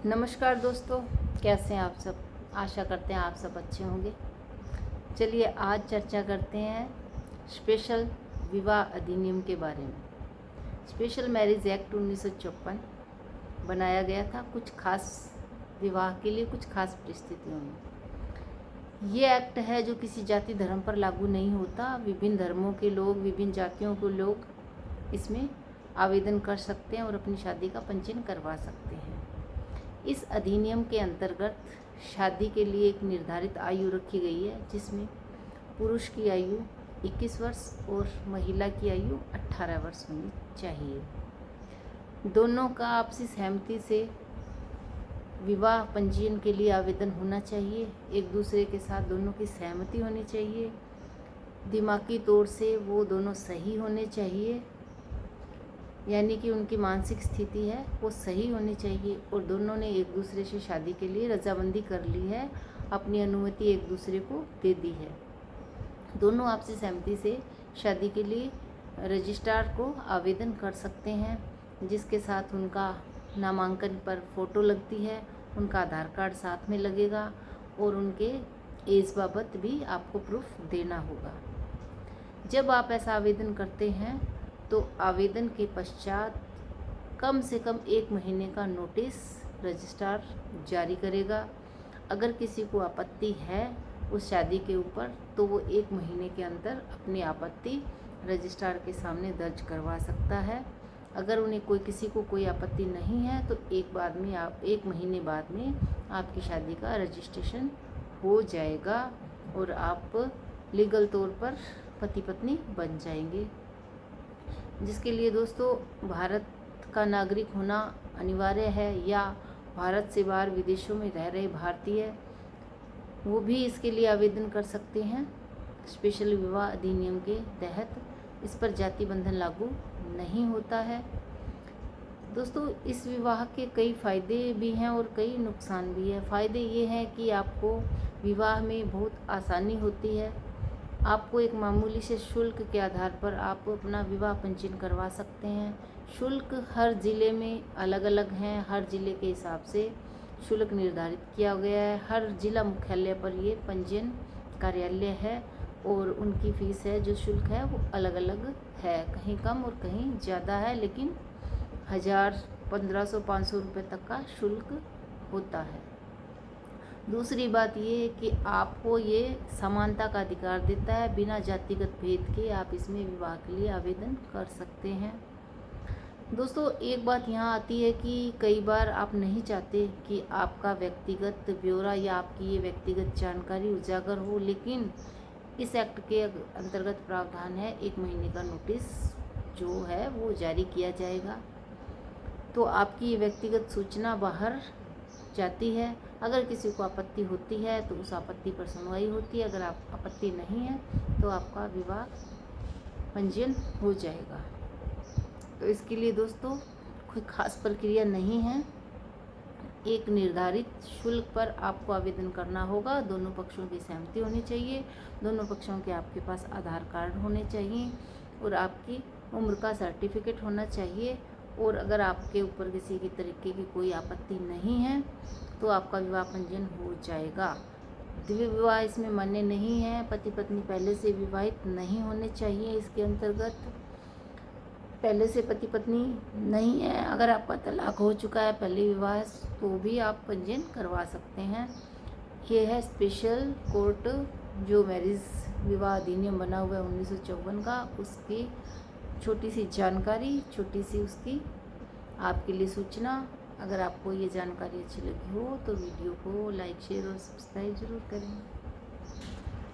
नमस्कार दोस्तों, कैसे हैं आप सब। आशा करते हैं आप सब अच्छे होंगे। चलिए आज चर्चा करते हैं स्पेशल विवाह अधिनियम के बारे में। स्पेशल मैरिज एक्ट 1954 बनाया गया था कुछ खास विवाह के लिए, कुछ खास परिस्थितियों में। ये एक्ट है जो किसी जाति धर्म पर लागू नहीं होता। विभिन्न धर्मों के लोग, विभिन्न जातियों के लोग इसमें आवेदन कर सकते हैं और अपनी शादी का पंजीयन करवा सकते हैं। इस अधिनियम के अंतर्गत शादी के लिए एक निर्धारित आयु रखी गई है, जिसमें पुरुष की आयु 21 वर्ष और महिला की आयु 18 वर्ष होनी चाहिए। दोनों का आपसी सहमति से विवाह पंजीयन के लिए आवेदन होना चाहिए। एक दूसरे के साथ दोनों की सहमति होनी चाहिए। दिमागी तौर से वो दोनों सही होने चाहिए, यानी कि उनकी मानसिक स्थिति है वो सही होनी चाहिए और दोनों ने एक दूसरे से शादी के लिए रजामंदी कर ली है, अपनी अनुमति एक दूसरे को दे दी है। दोनों आपसी सहमति से शादी के लिए रजिस्ट्रार को आवेदन कर सकते हैं, जिसके साथ उनका नामांकन पर फ़ोटो लगती है, उनका आधार कार्ड साथ में लगेगा और उनके एज बाबत भी आपको प्रूफ देना होगा। जब आप ऐसा आवेदन करते हैं तो आवेदन के पश्चात कम से कम 1 महीने का नोटिस रजिस्ट्रार जारी करेगा। अगर किसी को आपत्ति है उस शादी के ऊपर तो वो 1 महीने के अंदर अपनी आपत्ति रजिस्ट्रार के सामने दर्ज करवा सकता है। अगर उन्हें किसी को कोई आपत्ति नहीं है तो एक महीने बाद में आपकी शादी का रजिस्ट्रेशन हो जाएगा और आप लीगल तौर पर पति पत्नी बन जाएंगे। जिसके लिए दोस्तों भारत का नागरिक होना अनिवार्य है, या भारत से बाहर विदेशों में रह रहे भारतीय वो भी इसके लिए आवेदन कर सकते हैं। स्पेशल विवाह अधिनियम के तहत इस पर जाति बंधन लागू नहीं होता है। दोस्तों इस विवाह के कई फ़ायदे भी हैं और कई नुकसान भी है। फ़ायदे ये हैं कि आपको विवाह में बहुत आसानी होती है। आपको एक मामूली से शुल्क के आधार पर आप अपना विवाह पंजीयन करवा सकते हैं। शुल्क हर ज़िले में अलग अलग हैं, हर ज़िले के हिसाब से शुल्क निर्धारित किया गया है। हर जिला मुख्यालय पर ये पंजीयन कार्यालय है और उनकी फ़ीस है, जो शुल्क है वो अलग अलग है, कहीं कम और कहीं ज़्यादा है, लेकिन 1000, 1500, 500 रुपये तक का शुल्क होता है। दूसरी बात ये है कि आपको ये समानता का अधिकार देता है। बिना जातिगत भेद के आप इसमें विवाह के लिए आवेदन कर सकते हैं। दोस्तों एक बात यहाँ आती है कि कई बार आप नहीं चाहते कि आपका व्यक्तिगत ब्यौरा या आपकी ये व्यक्तिगत जानकारी उजागर हो, लेकिन इस एक्ट के अंतर्गत प्रावधान है 1 महीने का नोटिस जो है वो जारी किया जाएगा, तो आपकी ये व्यक्तिगत सूचना बाहर जाती है। अगर किसी को आपत्ति होती है तो उस आपत्ति पर सुनवाई होती है। अगर आप आपत्ति नहीं है तो आपका विवाह पंजीयन हो जाएगा। तो इसके लिए दोस्तों कोई खास प्रक्रिया नहीं है। एक निर्धारित शुल्क पर आपको आवेदन करना होगा। दोनों पक्षों की सहमति होनी चाहिए, दोनों पक्षों के आपके पास आधार कार्ड होने चाहिए और आपकी उम्र का सर्टिफिकेट होना चाहिए। और अगर आपके ऊपर किसी की तरीके की कोई आपत्ति नहीं है तो आपका विवाह पंजीयन हो जाएगा। द्वितीय विवाह इसमें मान्य नहीं है। पति पत्नी पहले से विवाहित नहीं होने चाहिए। इसके अंतर्गत पहले से पति पत्नी नहीं है, अगर आपका तलाक हो चुका है पहले विवाह, तो भी आप पंजीयन करवा सकते हैं। ये है स्पेशल कोर्ट जो मैरिज विवाह अधिनियम बना हुआ है 1954 का, उसकी छोटी सी जानकारी, छोटी सी उसकी आपके लिए सूचना। अगर आपको ये जानकारी अच्छी लगी हो तो वीडियो को लाइक, शेयर और सब्सक्राइब ज़रूर करें।